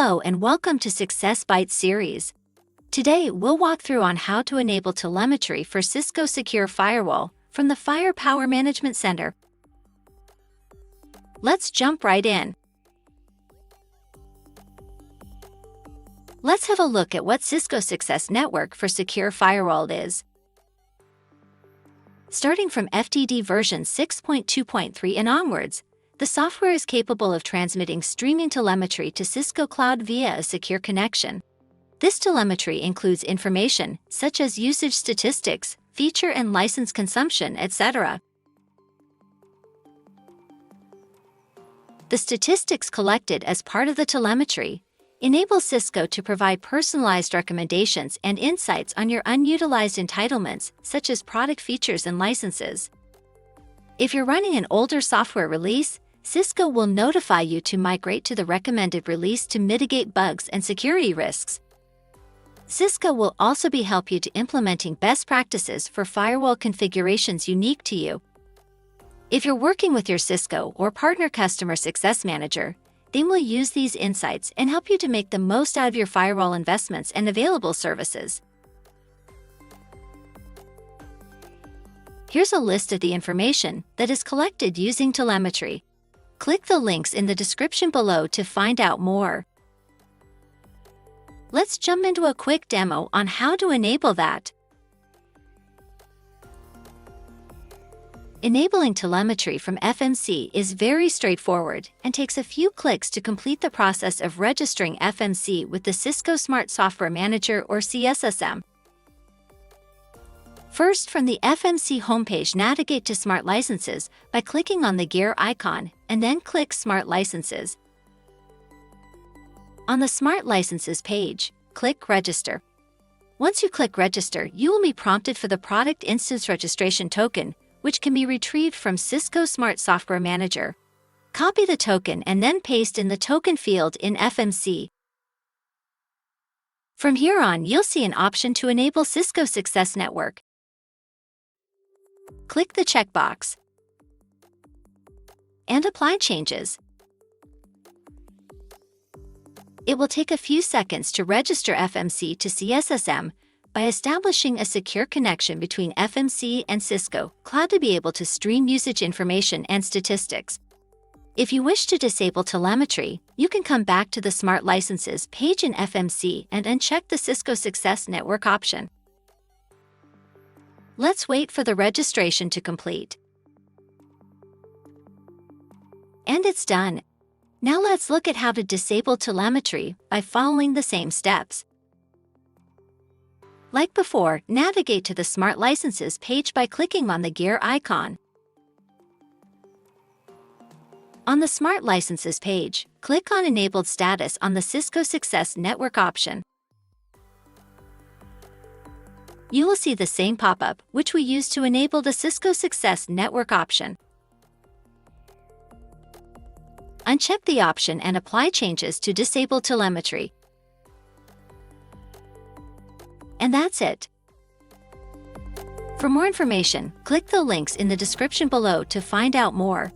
Hello and welcome to Success Bytes series. Today we'll walk through on how to enable telemetry for Cisco Secure Firewall from the Firepower Management Center. Let's jump right in. Let's have a look at what Cisco Success Network for Secure Firewall is. Starting from FTD version 6.2.3 and onwards, the software is capable of transmitting streaming telemetry to Cisco Cloud via a secure connection. This telemetry includes information such as usage statistics, feature and license consumption, etc. The statistics collected as part of the telemetry enable Cisco to provide personalized recommendations and insights on your unutilized entitlements, such as product features and licenses. If you're running an older software release, Cisco will notify you to migrate to the recommended release to mitigate bugs and security risks. Cisco will also help you to implementing best practices for firewall configurations unique to you. If you're working with your Cisco or partner customer success manager, they will use these insights and help you to make the most out of your firewall investments and available services. Here's a list of the information that is collected using telemetry. Click the links in the description below to find out more. Let's jump into a quick demo on how to enable that. Enabling telemetry from FMC is very straightforward and takes a few clicks to complete the process of registering FMC with the Cisco Smart Software Manager or CSSM. First, from the FMC homepage, navigate to Smart Licenses by clicking on the gear icon and then click Smart Licenses. On the Smart Licenses page, click Register. Once you click Register, you will be prompted for the Product Instance Registration Token, which can be retrieved from Cisco Smart Software Manager. Copy the token and then paste in the token field in FMC. From here on, you'll see an option to enable Cisco Success Network. Click the checkbox and apply changes. It will take a few seconds to register FMC to CSSM by establishing a secure connection between FMC and Cisco Cloud to be able to stream usage information and statistics. If you wish to disable telemetry, you can come back to the Smart Licenses page in FMC and uncheck the Cisco Success Network option. Let's wait for the registration to complete. And it's done. Now let's look at how to disable telemetry by following the same steps. Like before, navigate to the Smart Licenses page by clicking on the gear icon. On the Smart Licenses page, click on Enabled Status on the Cisco Success Network option. You will see the same pop-up which we used to enable the Cisco Success Network option. Uncheck the option and apply changes to disable telemetry. And that's it. For more information, click the links in the description below to find out more.